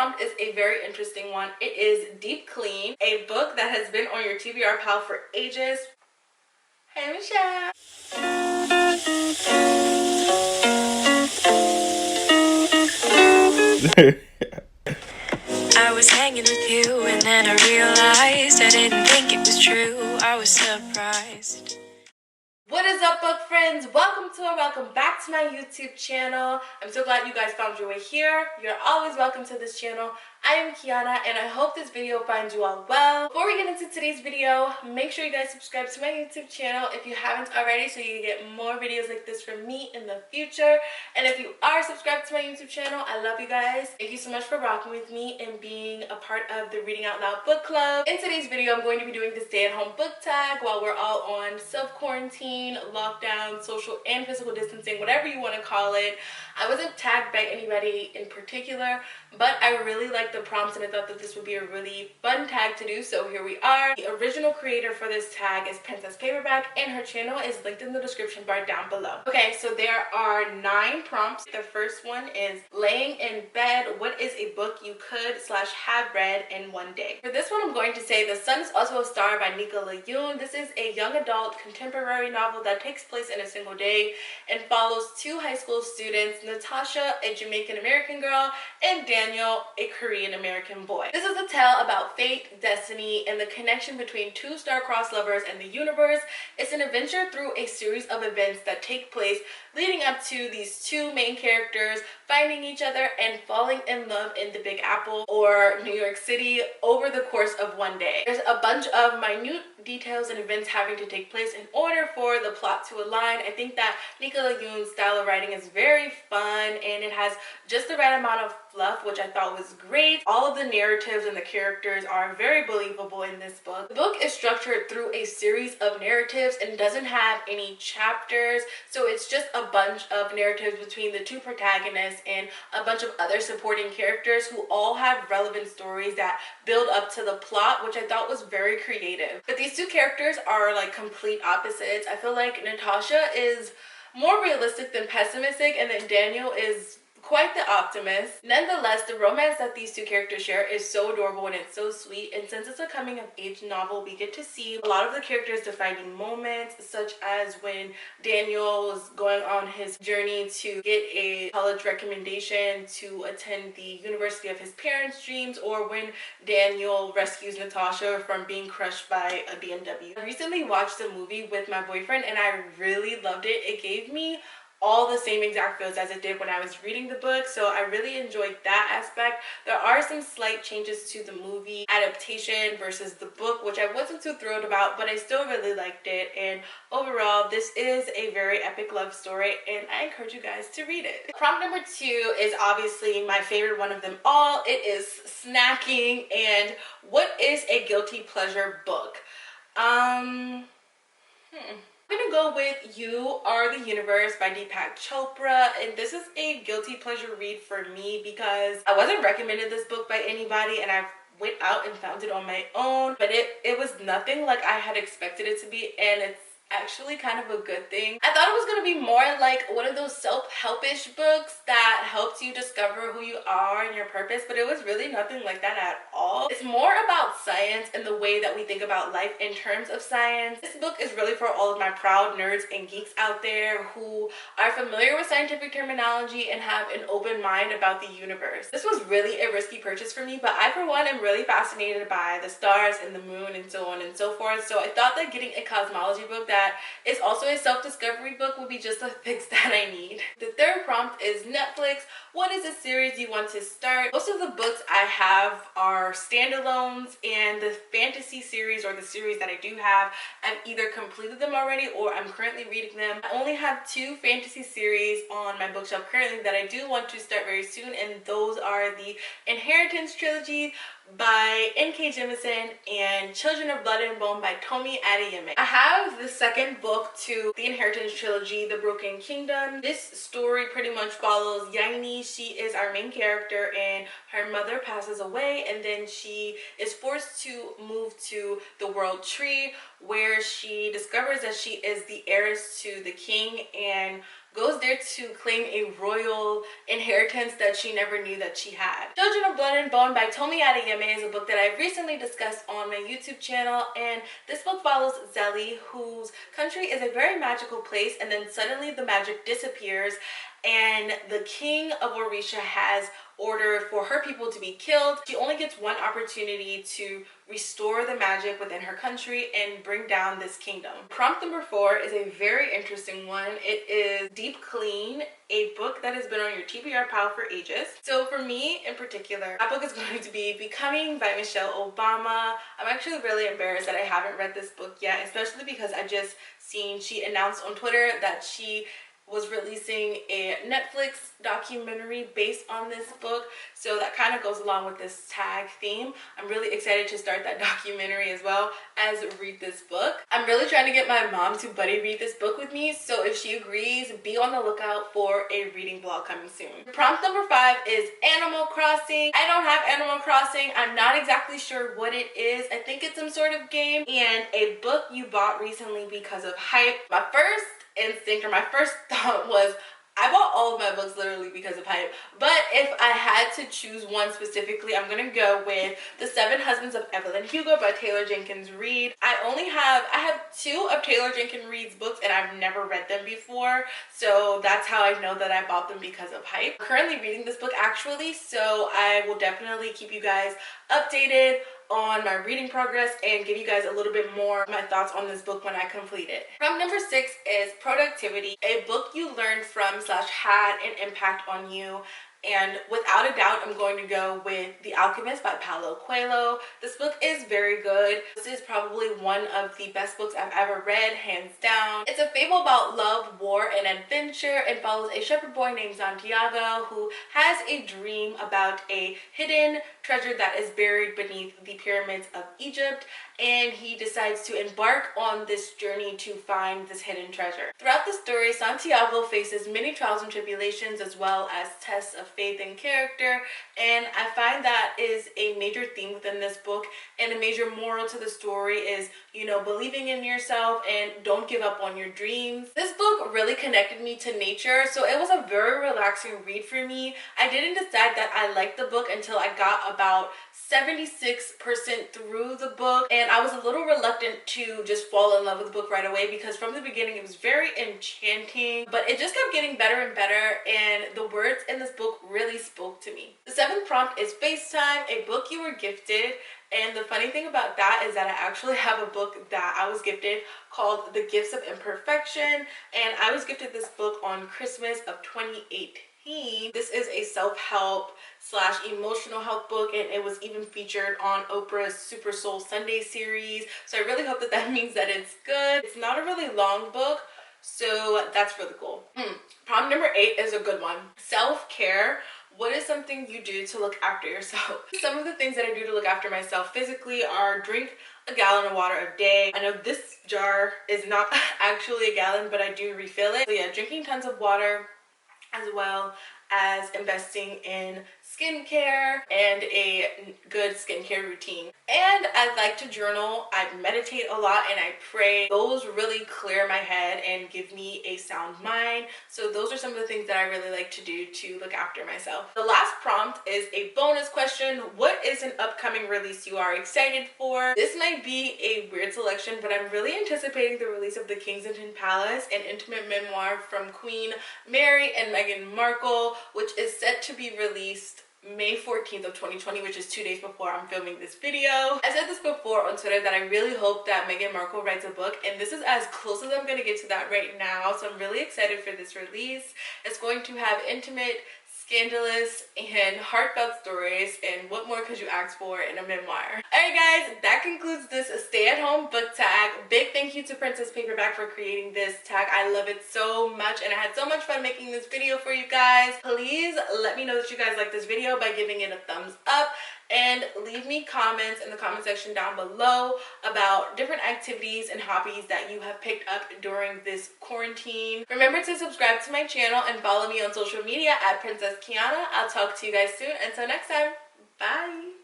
prompt is a very interesting one. It is Deep Clean, a book that has been on your TBR pile for ages. Hey, Michelle. I was hanging with you and then I realized I didn't think it was true. I was surprised. What is up, book friends? Welcome back to my YouTube channel. I'm so glad you guys found your way here. You're always welcome to this channel. I am Keionna and I hope this video finds you all well. Before we get into today's video, make sure you guys subscribe to my YouTube channel if you haven't already so you get more videos like this from me in the future. And if you are subscribed to my YouTube channel, I love you guys. Thank you so much for rocking with me and being a part of the Reading Out Loud book club. In today's video, I'm going to be doing the stay-at-home book tag while we're all on self-quarantine, lockdown, social and physical distancing, whatever you want to call it. I wasn't tagged by anybody in particular, but I really liked the prompts and I thought that this would be a really fun tag to do, so here we are. The original creator for this tag is Princess Paperback and her channel is linked in the description bar down below. Okay, so there are 9 prompts. The first one is laying in bed, what is a book you could / have read in one day? For this one, I'm going to say The Sun is Also a Star by Keionna. This is a young adult contemporary novel that takes place in a single day and follows 2 high school students, Natasha, a Jamaican American girl, and Daniel, a Korean American boy. This is a tale about fate, destiny, and the connection between 2 star-crossed lovers and the universe. It's an adventure through a series of events that take place leading up to these 2 main characters finding each other and falling in love in the Big Apple or New York City over the course of one day. There's a bunch of minute details and events having to take place in order for the plot to align. I think that Keionna's style of writing is very fun and it has just the right amount of fluff, which I thought was great. All of the narratives and the characters are very believable in this book. The book is structured through a series of narratives and doesn't have any chapters, so it's just a bunch of narratives between the 2 protagonists and a bunch of other supporting characters who all have relevant stories that build up to the plot, which I thought was very creative. But these 2 characters are like complete opposites. I feel like Natasha is more realistic than pessimistic, and then Daniel is quite the optimist. Nonetheless, the romance that these 2 characters share is so adorable and it's so sweet, and since it's a coming of age novel, we get to see a lot of the characters' defining moments, such as when Daniel was going on his journey to get a college recommendation to attend the university of his parents' dreams, or when Daniel rescues Natasha from being crushed by a BMW. I recently watched the movie with my boyfriend and I really loved it. It gave me all the same exact feels as it did when I was reading the book, so I really enjoyed that aspect. There are some slight changes to the movie adaptation versus the book, which I wasn't too thrilled about, but I still really liked it, and overall this is a very epic love story and I encourage you guys to read it. Prompt number 2 is obviously my favorite one of them all. It is snacking and what is a guilty pleasure book? I'm gonna go with You Are the Universe by Deepak Chopra, and this is a guilty pleasure read for me because I wasn't recommended this book by anybody and I went out and found it on my own, but it was nothing like I had expected it to be, and it's actually kind of a good thing. I thought it was going to be more like one of those self-helpish books that helps you discover who you are and your purpose, but it was really nothing like that at all. It's more about science and the way that we think about life in terms of science. This book is really for all of my proud nerds and geeks out there who are familiar with scientific terminology and have an open mind about the universe. This was really a risky purchase for me, but I for one am really fascinated by the stars and the moon and so on and so forth, so I thought that getting a cosmology book that is also a self-discovery book would be just a fix that I need. The third prompt is Netflix. What is a series you want to start? Most of the books I have are standalones, and the fantasy series or the series that I do have, I've either completed them already or I'm currently reading them. I only have 2 fantasy series on my bookshelf currently that I do want to start very soon, and those are the Inheritance trilogy by N.K. Jemisin and Children of Blood and Bone by Tomi Adeyemi. I have the second book to the Inheritance trilogy, The Broken Kingdom. This story pretty much follows Yaini. She is our main character and her mother passes away, and then she is forced to move to the World Tree where she discovers that she is the heiress to the king, and goes there to claim a royal inheritance that she never knew that she had. Children of Blood and Bone by Tomi Adeyemi is a book that I've recently discussed on my YouTube channel, and this book follows Zelly, whose country is a very magical place, and then suddenly the magic disappears and the king of Orisha has ordered for her people to be killed. She only gets one opportunity to restore the magic within her country and bring down this kingdom. Prompt number 4 is a very interesting one. It is Deep Clean, a book that has been on your TBR pile for ages. So for me in particular, that book is going to be Becoming by Michelle Obama. I'm actually really embarrassed that I haven't read this book yet, especially because I just seen she announced on Twitter that she was releasing a Netflix documentary based on this book, so that kind of goes along with this tag theme. I'm really excited to start that documentary as well as read this book. I'm really trying to get my mom to buddy read this book with me, so if she agrees, be on the lookout for a reading vlog coming soon. Prompt number 5 is Animal Crossing. I don't have Animal Crossing. I'm not exactly sure what it is. I think it's some sort of game, and a book you bought recently because of hype. My first instinct, or my first thought, was I bought all of my books literally because of hype, but if I had to choose one specifically, I'm gonna go with The 7 Husbands of Evelyn Hugo by Taylor Jenkins Reid. I have 2 of Taylor Jenkins Reid's books, and I've never read them before, so that's how I know that I bought them because of hype. I'm currently reading this book actually, so I will definitely keep you guys updated on my reading progress and give you guys a little bit more of my thoughts on this book when I complete it. Prompt number 6 is Productivity, a book you learned from / had an impact on you. And without a doubt, I'm going to go with The Alchemist by Paulo Coelho. This book is very good. This is probably one of the best books I've ever read, hands down. It's a fable about love, war, and adventure, and follows a shepherd boy named Santiago who has a dream about a hidden treasure that is buried beneath the pyramids of Egypt, and he decides to embark on this journey to find this hidden treasure. Throughout the story, Santiago faces many trials and tribulations as well as tests of faith and character, and I find that is a major theme within this book, and a major moral to the story is, you know, believing in yourself and don't give up on your dreams. This book really connected me to nature, so it was a very relaxing read for me. I didn't decide that I liked the book until I got about 76% through the book, and I was a little reluctant to just fall in love with the book right away because from the beginning it was very enchanting, but it just kept getting better and better, and the words in this book really spoke to me. The 7th prompt is FaceTime, a book you were gifted. And the funny thing about that is that I actually have a book that I was gifted called The Gifts of Imperfection, and I was gifted this book on Christmas of 2018. This is a self-help / emotional health book, and it was even featured on Oprah's Super Soul Sunday series, so I really hope that that means that it's good. It's not a really long book, so that's really cool. Prompt number 8 is a good one. Self-care. What is something you do to look after yourself? Some of the things that I do to look after myself physically are drink a gallon of water a day. I know this jar is not actually a gallon, but I do refill it. So yeah, drinking tons of water, as well as investing in skincare and a good skincare routine. And I like to journal. I meditate a lot and I pray. Those really clear my head and give me a sound mind. So those are some of the things that I really like to do to look after myself. The last prompt is a bonus question. What is an upcoming release you are excited for? This might be a weird selection, but I'm really anticipating the release of The Kensington Palace, an intimate memoir from Queen Mary and Meghan Markle, which is set to be released May 14th of 2020, which is 2 days before I'm filming this video. I said this before on Twitter that I really hope that Meghan Markle writes a book, and this is as close as I'm going to get to that right now, so I'm really excited for this release. It's going to have intimate, scandalous, and heartfelt stories, and what more could you ask for in a memoir? Alright guys, that concludes this stay-at-home book tag. Big thank you to Princess Paperback for creating this tag. I love it so much, and I had so much fun making this video for you guys. Please let me know that you guys like this video by giving it a thumbs up, and leave me comments in the comment section down below about different activities and hobbies that you have picked up during this quarantine. Remember to subscribe to my channel and follow me on social media at Princess Keionna. I'll talk to you guys soon. Until next time, bye!